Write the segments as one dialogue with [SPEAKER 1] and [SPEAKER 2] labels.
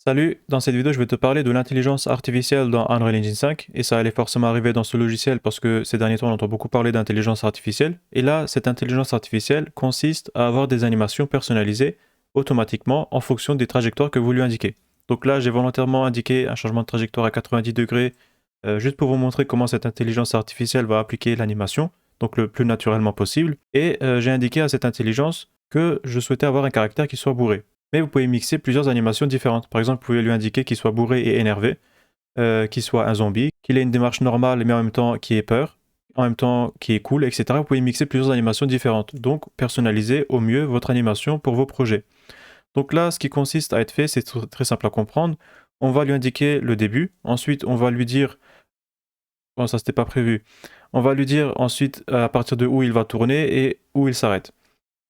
[SPEAKER 1] Salut, dans cette vidéo je vais te parler de l'intelligence artificielle dans Unreal Engine 5 et ça allait forcément arriver dans ce logiciel parce que ces derniers temps on entend beaucoup parler d'intelligence artificielle et là cette intelligence artificielle consiste à avoir des animations personnalisées automatiquement en fonction des trajectoires que vous lui indiquez. Donc là j'ai volontairement indiqué un changement de trajectoire à 90 degrés juste pour vous montrer comment cette intelligence artificielle va appliquer l'animation, donc le plus naturellement possible, et j'ai indiqué à cette intelligence que je souhaitais avoir un caractère qui soit bourré. Mais vous pouvez mixer plusieurs animations différentes. Par exemple, vous pouvez lui indiquer qu'il soit bourré et énervé, qu'il soit un zombie, qu'il ait une démarche normale mais en même temps qui ait peur, en même temps qui est cool, etc. Vous pouvez mixer plusieurs animations différentes. Donc, personnaliser au mieux votre animation pour vos projets. Donc là, ce qui consiste à être fait, c'est très simple à comprendre. On va lui indiquer le début. Ensuite, on va lui dire... Bon, ça, c'était pas prévu. On va lui dire ensuite à partir de où il va tourner et où il s'arrête.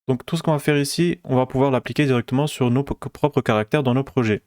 [SPEAKER 1] Donc tout ce qu'on va faire ici, on va pouvoir l'appliquer directement sur nos propres caractères dans nos projets.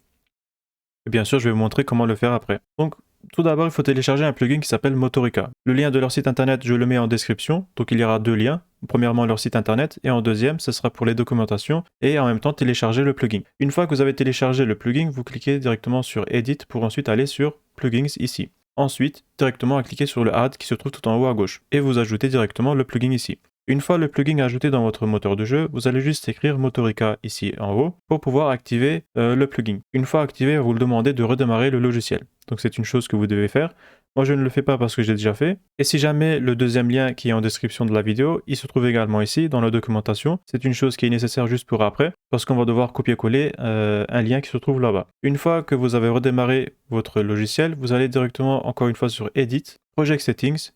[SPEAKER 1] Et bien sûr, je vais vous montrer comment le faire après. Donc tout d'abord, il faut télécharger un plugin qui s'appelle Motorica. Le lien de leur site internet, je le mets en description. Donc il y aura deux liens. Premièrement, leur site internet et en deuxième, ce sera pour les documentations et en même temps télécharger le plugin. Une fois que vous avez téléchargé le plugin, vous cliquez directement sur Edit pour ensuite aller sur Plugins ici. Ensuite, directement à cliquer sur le Add qui se trouve tout en haut à gauche et vous ajoutez directement le plugin ici. Une fois le plugin ajouté dans votre moteur de jeu, vous allez juste écrire Motorica ici en haut pour pouvoir activer le plugin. Une fois activé, vous le demandez de redémarrer le logiciel. Donc c'est une chose que vous devez faire. Moi je ne le fais pas parce que j'ai déjà fait. Et si jamais le deuxième lien qui est en description de la vidéo, il se trouve également ici dans la documentation. C'est une chose qui est nécessaire juste pour après parce qu'on va devoir copier-coller un lien qui se trouve là-bas. Une fois que vous avez redémarré votre logiciel, vous allez directement encore une fois sur Edit, Project Settings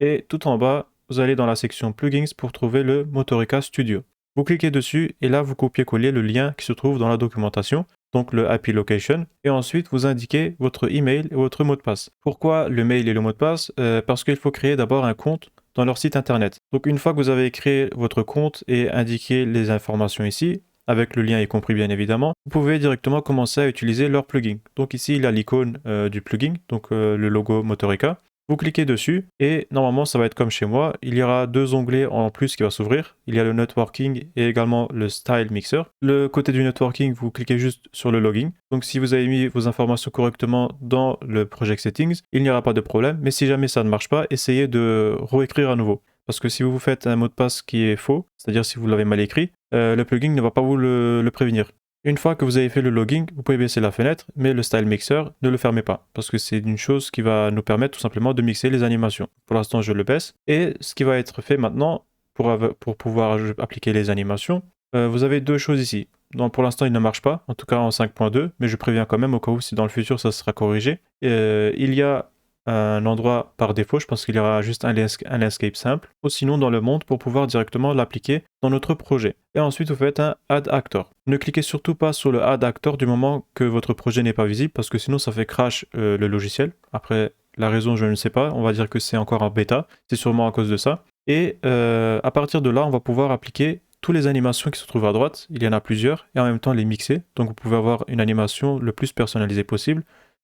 [SPEAKER 1] et tout en bas, vous allez dans la section Plugins pour trouver le Motorica Studio. Vous cliquez dessus et là vous copiez-collez le lien qui se trouve dans la documentation, donc le IP Location, et ensuite vous indiquez votre email et votre mot de passe. Pourquoi le mail et le mot de passe Parce qu'il faut créer d'abord un compte dans leur site internet. Donc une fois que vous avez créé votre compte et indiqué les informations ici, avec le lien y compris bien évidemment, vous pouvez directement commencer à utiliser leur plugin. Donc ici il y a l'icône du plugin, donc le logo Motorica. Vous cliquez dessus et normalement ça va être comme chez moi, il y aura deux onglets en plus qui vont s'ouvrir. Il y a le networking et également le style mixer. Le côté du networking, vous cliquez juste sur le login. Donc si vous avez mis vos informations correctement dans le project settings, il n'y aura pas de problème. Mais si jamais ça ne marche pas, essayez de réécrire à nouveau. Parce que si vous faites un mot de passe qui est faux, c'est-à-dire si vous l'avez mal écrit, le plugin ne va pas vous le prévenir. Une fois que vous avez fait le logging, vous pouvez baisser la fenêtre, mais le Style Mixer, ne le fermez pas, parce que c'est une chose qui va nous permettre tout simplement de mixer les animations. Pour l'instant, je le baisse. Et ce qui va être fait maintenant, pour pouvoir appliquer les animations, vous avez deux choses ici. Donc pour l'instant, il ne marche pas, en tout cas en 5.2, mais je préviens quand même au cas où si dans le futur ça sera corrigé. Il y a un endroit par défaut, je pense qu'il y aura juste un landscape simple, ou sinon dans le monde pour pouvoir directement l'appliquer dans notre projet. Et ensuite vous faites un Add Actor. Ne cliquez surtout pas sur le Add Actor du moment que votre projet n'est pas visible, parce que sinon ça fait crash le logiciel. Après, la raison je ne sais pas, on va dire que c'est encore en bêta, c'est sûrement à cause de ça. Et à partir de là, on va pouvoir appliquer toutes les animations qui se trouvent à droite, il y en a plusieurs, et en même temps les mixer, donc vous pouvez avoir une animation le plus personnalisée possible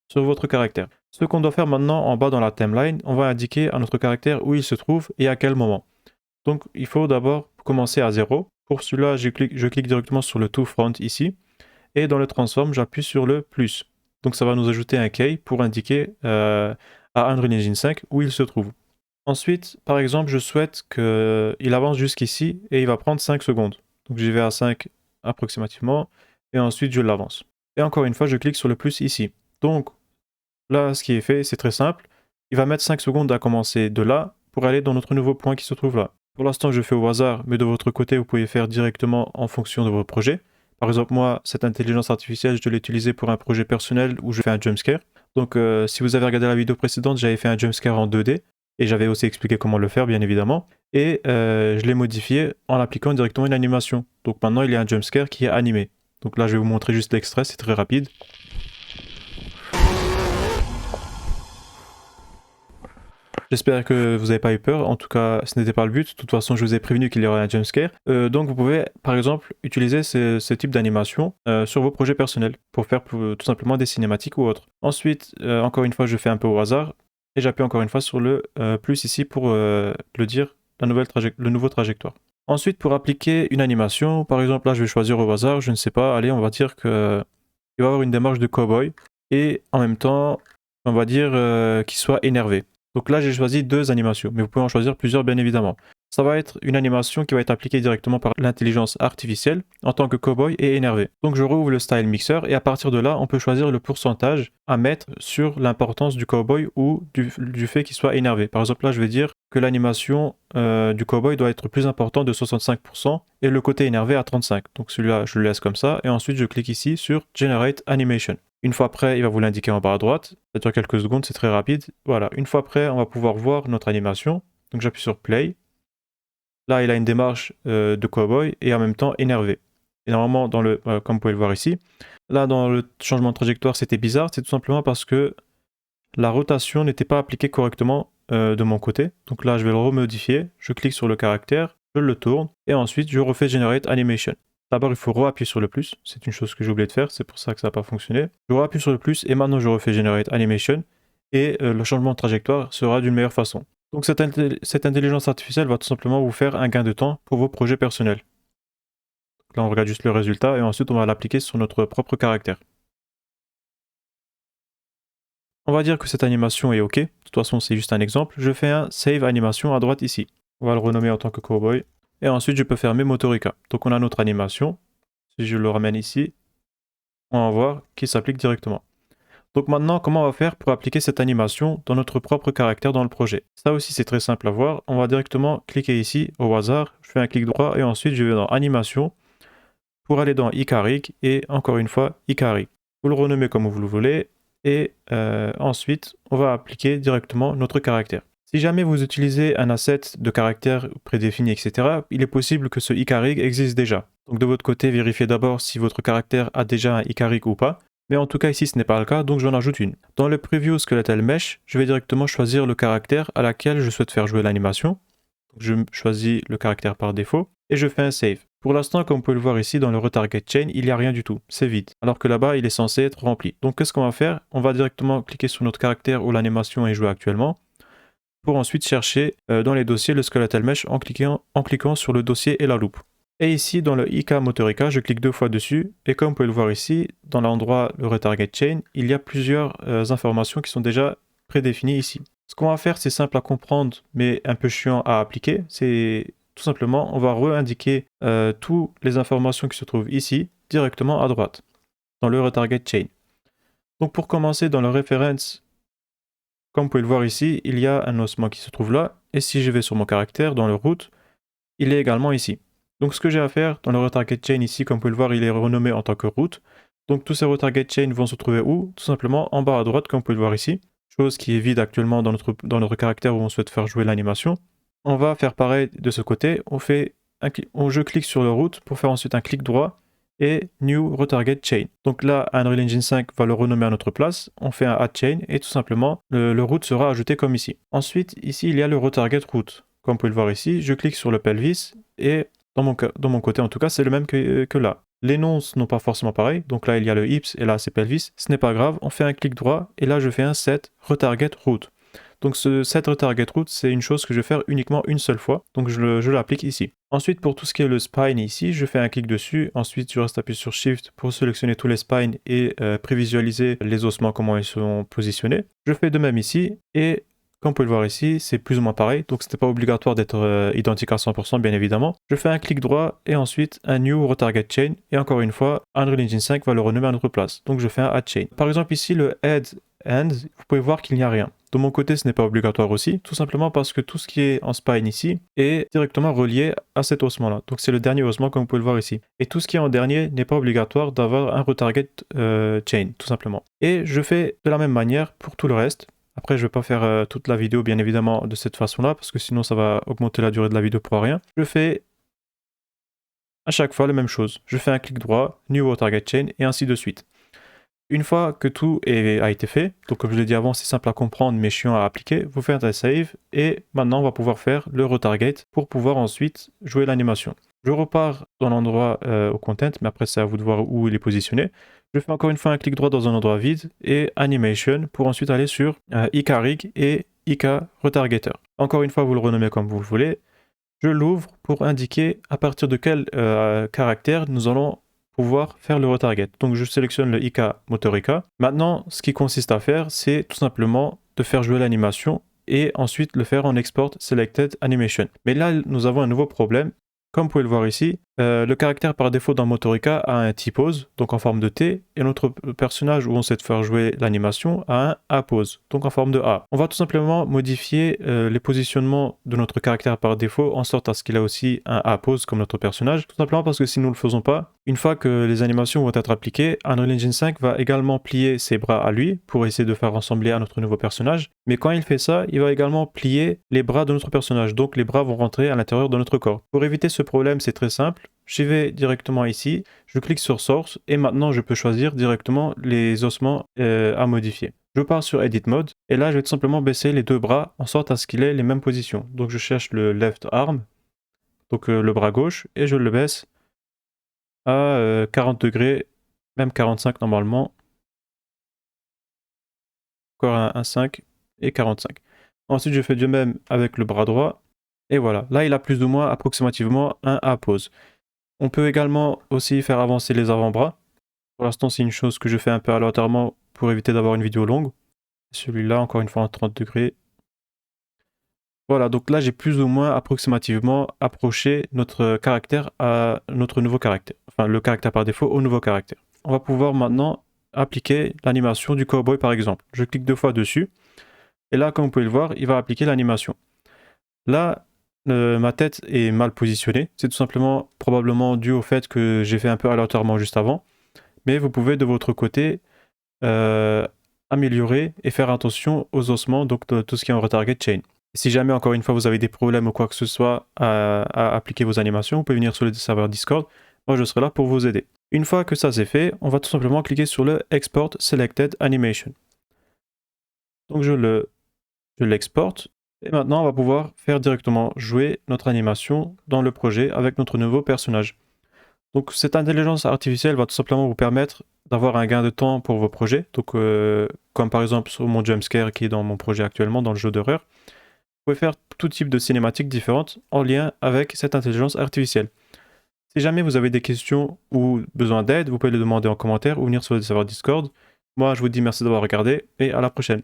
[SPEAKER 1] sur votre caractère. Ce qu'on doit faire maintenant en bas dans la timeline, on va indiquer à notre caractère où il se trouve et à quel moment. Donc il faut d'abord commencer à 0. Pour cela, je clique directement sur le to front ici et dans le transform, j'appuie sur le plus. Donc ça va nous ajouter un key pour indiquer à Unreal Engine 5 où il se trouve. Ensuite, par exemple, je souhaite qu'il avance jusqu'ici et il va prendre 5 secondes. Donc j'y vais à 5 approximativement et ensuite je l'avance. Et encore une fois, je clique sur le plus ici. Donc là, ce qui est fait, c'est très simple. Il va mettre 5 secondes à commencer de là pour aller dans notre nouveau point qui se trouve là. Pour l'instant, je fais au hasard, mais de votre côté, vous pouvez faire directement en fonction de vos projets. Par exemple, moi, cette intelligence artificielle, je l'ai utilisée pour un projet personnel où je fais un jumpscare. Donc, si vous avez regardé la vidéo précédente, j'avais fait un jumpscare en 2D et j'avais aussi expliqué comment le faire, bien évidemment. Et je l'ai modifié en appliquant directement une animation. Donc maintenant, il y a un jumpscare qui est animé. Donc là, je vais vous montrer juste l'extrait, c'est très rapide. J'espère que vous n'avez pas eu peur, en tout cas ce n'était pas le but, de toute façon je vous ai prévenu qu'il y aurait un jumpscare. Donc vous pouvez par exemple utiliser ce type d'animation sur vos projets personnels pour faire tout simplement des cinématiques ou autres. Ensuite, encore une fois je fais un peu au hasard et j'appuie encore une fois sur le plus ici pour le dire, le nouveau trajectoire. Ensuite pour appliquer une animation, par exemple là je vais choisir au hasard, je ne sais pas, allez on va dire que il va avoir une démarche de cowboy et en même temps, on va dire qu'il soit énervé. Donc là, j'ai choisi 2 animations, mais vous pouvez en choisir plusieurs bien évidemment. Ça va être une animation qui va être appliquée directement par l'intelligence artificielle en tant que cowboy et énervé. Donc je rouvre le style mixer et à partir de là, on peut choisir le pourcentage à mettre sur l'importance du cowboy ou du fait qu'il soit énervé. Par exemple, là, je vais dire que l'animation du cowboy doit être plus importante de 65% et le côté énervé à 35%. Donc celui-là, je le laisse comme ça et ensuite je clique ici sur Generate Animation. Une fois prêt, il va vous l'indiquer en bas à droite. Ça dure quelques secondes, c'est très rapide. Voilà, une fois prêt, on va pouvoir voir notre animation. Donc j'appuie sur Play. Là, il a une démarche de cowboy et en même temps énervé. Et normalement, comme vous pouvez le voir ici, là, dans le changement de trajectoire, c'était bizarre. C'est tout simplement parce que la rotation n'était pas appliquée correctement de mon côté. Donc là, je vais le remodifier. Je clique sur le caractère, je le tourne et ensuite, je refais Generate Animation. D'abord, il faut re-appuyer sur le plus. C'est une chose que j'ai oublié de faire. C'est pour ça que ça n'a pas fonctionné. Je re-appuie sur le plus et maintenant, je refais Generate Animation. Et le changement de trajectoire sera d'une meilleure façon. Donc cette intelligence artificielle va tout simplement vous faire un gain de temps pour vos projets personnels. Là, on regarde juste le résultat et ensuite on va l'appliquer sur notre propre caractère. On va dire que cette animation est OK. De toute façon, c'est juste un exemple. Je fais un Save Animation à droite ici. On va le renommer en tant que Cowboy. Et ensuite, je peux fermer Motorica. Donc on a notre animation. Si je le ramène ici, on va voir qu'il s'applique directement. Donc maintenant, comment on va faire pour appliquer cette animation dans notre propre caractère dans le projet? Ça aussi, c'est très simple à voir. On va directement cliquer ici au hasard. Je fais un clic droit et ensuite je vais dans Animation pour aller dans iCarrig et encore une fois iCarrig. Vous le renommez comme vous le voulez et ensuite, on va appliquer directement notre caractère. Si jamais vous utilisez un asset de caractère prédéfini, etc., il est possible que ce iCarrig existe déjà. Donc de votre côté, vérifiez d'abord si votre caractère a déjà un iCarrig ou pas. Mais en tout cas ici ce n'est pas le cas, donc j'en ajoute une. Dans le Preview Skeletal Mesh, je vais directement choisir le caractère à laquelle je souhaite faire jouer l'animation. Je choisis le caractère par défaut et je fais un save. Pour l'instant, comme vous pouvez le voir ici dans le Retarget Chain, il n'y a rien du tout, c'est vide. Alors que là-bas, il est censé être rempli. Donc qu'est-ce qu'on va faire? On va directement cliquer sur notre caractère où l'animation est jouée actuellement pour ensuite chercher dans les dossiers le Skeletal Mesh en cliquant sur le dossier et la loupe. Et ici, dans le IK Motorica, je clique 2 fois dessus, et comme vous pouvez le voir ici, dans l'endroit le Retarget Chain, il y a plusieurs informations qui sont déjà prédéfinies ici. Ce qu'on va faire, c'est simple à comprendre, mais un peu chiant à appliquer. C'est tout simplement, on va re-indiquer toutes les informations qui se trouvent ici, directement à droite, dans le Retarget Chain. Donc pour commencer, dans le Reference, comme vous pouvez le voir ici, il y a un ossement qui se trouve là, et si je vais sur mon caractère, dans le root, il est également ici. Donc ce que j'ai à faire dans le retarget chain ici, comme vous pouvez le voir, il est renommé en tant que route. Donc tous ces retarget chains vont se trouver où? Tout simplement en bas à droite, comme vous pouvez le voir ici. Chose qui est vide actuellement dans notre caractère où on souhaite faire jouer l'animation. On va faire pareil de ce côté. Je clique sur le route pour faire ensuite un clic droit et New Retarget Chain. Donc là, Unreal Engine 5 va le renommer à notre place. On fait un Add Chain et tout simplement, le route sera ajouté comme ici. Ensuite, ici, il y a le Retarget Route. Comme vous pouvez le voir ici, je clique sur le pelvis et dans mon côté en tout cas, c'est le même que là. Les noms sont pas forcément pareils, donc là il y a le hips et là c'est pelvis, ce n'est pas grave, on fait un clic droit et là je fais un set retarget route. Donc ce set retarget route, c'est une chose que je vais faire uniquement une seule fois, donc je l'applique ici. Ensuite pour tout ce qui est le spine ici, je fais un clic dessus, ensuite je reste appuyé sur Shift pour sélectionner tous les spines et prévisualiser les ossements, comment ils sont positionnés. Je fais de même ici et comme vous pouvez le voir ici, c'est plus ou moins pareil, donc c'était pas obligatoire d'être identique à 100% bien évidemment. Je fais un clic droit et ensuite un New Retarget Chain, et encore une fois, Unreal Engine 5 va le renommer à notre place, donc je fais un Add Chain. Par exemple ici, le Head End, vous pouvez voir qu'il n'y a rien. De mon côté, ce n'est pas obligatoire aussi, tout simplement parce que tout ce qui est en spine ici est directement relié à cet ossement-là. Donc c'est le dernier ossement comme vous pouvez le voir ici. Et tout ce qui est en dernier n'est pas obligatoire d'avoir un Retarget Chain, tout simplement. Et je fais de la même manière pour tout le reste. Après, je ne vais pas faire toute la vidéo, bien évidemment, de cette façon-là, parce que sinon, ça va augmenter la durée de la vidéo pour rien. Je fais à chaque fois la même chose. Je fais un clic droit, New Target Chain, et ainsi de suite. Une fois que tout a été fait, donc comme je l'ai dit avant, c'est simple à comprendre, mais chiant à appliquer, vous faites un save, et maintenant, on va pouvoir faire le retarget pour pouvoir ensuite jouer l'animation. Je repars dans l'endroit au content, mais après, c'est à vous de voir où il est positionné. Je fais encore une fois un clic droit dans un endroit vide et Animation pour ensuite aller sur iCarrig et iK Retargeter. Encore une fois, vous le renommez comme vous le voulez. Je l'ouvre pour indiquer à partir de quel caractère nous allons pouvoir faire le retarget. Donc je sélectionne le IK Motorica. Maintenant, ce qui consiste à faire, c'est tout simplement de faire jouer l'animation et ensuite le faire en Export Selected Animation. Mais là, nous avons un nouveau problème. Comme vous pouvez le voir ici, le caractère par défaut dans Motorica a un T-pose, donc en forme de T, et notre personnage où on sait faire jouer l'animation a un A-pose, donc en forme de A. On va tout simplement modifier les positionnements de notre caractère par défaut en sorte à ce qu'il a aussi un A-pose comme notre personnage, tout simplement parce que si nous ne le faisons pas, une fois que les animations vont être appliquées, Unreal Engine 5 va également plier ses bras à lui pour essayer de faire ressembler à notre nouveau personnage, mais quand il fait ça, il va également plier les bras de notre personnage, donc les bras vont rentrer à l'intérieur de notre corps. Pour éviter ce problème, c'est très simple. Je vais directement ici, je clique sur Source et maintenant je peux choisir directement les ossements à modifier. Je pars sur Edit Mode et là je vais tout simplement baisser les deux bras en sorte à ce qu'il ait les mêmes positions. Donc je cherche le Left Arm, donc le bras gauche, et je le baisse à 40 degrés, même 45 normalement. Encore un 5 et 45. Ensuite je fais de même avec le bras droit et voilà. Là il a plus ou moins approximativement un A-pose. On peut également aussi faire avancer les avant-bras. Pour l'instant, c'est une chose que je fais un peu aléatoirement pour éviter d'avoir une vidéo longue. Celui-là, encore une fois, en 30 degrés. Voilà, donc là, j'ai plus ou moins approximativement approché notre caractère à notre nouveau caractère. Enfin, le caractère par défaut au nouveau caractère. On va pouvoir maintenant appliquer l'animation du cowboy, par exemple. Je clique 2 fois dessus. Et là, comme vous pouvez le voir, il va appliquer l'animation. Là, ma tête est mal positionnée. C'est tout simplement probablement dû au fait que j'ai fait un peu aléatoirement juste avant. Mais vous pouvez de votre côté améliorer et faire attention aux ossements, donc de tout ce qui est en retarget chain. Si jamais, encore une fois, vous avez des problèmes ou quoi que ce soit à appliquer vos animations, vous pouvez venir sur le serveur Discord. Moi, je serai là pour vous aider. Une fois que ça c'est fait, on va tout simplement cliquer sur le Export Selected Animation. Donc je l'exporte. Et maintenant, on va pouvoir faire directement jouer notre animation dans le projet avec notre nouveau personnage. Donc cette intelligence artificielle va tout simplement vous permettre d'avoir un gain de temps pour vos projets. Donc comme par exemple sur mon jumpscare qui est dans mon projet actuellement, dans le jeu d'horreur, vous pouvez faire tout type de cinématiques différentes en lien avec cette intelligence artificielle. Si jamais vous avez des questions ou besoin d'aide, vous pouvez les demander en commentaire ou venir sur le serveur Discord. Moi, je vous dis merci d'avoir regardé et à la prochaine.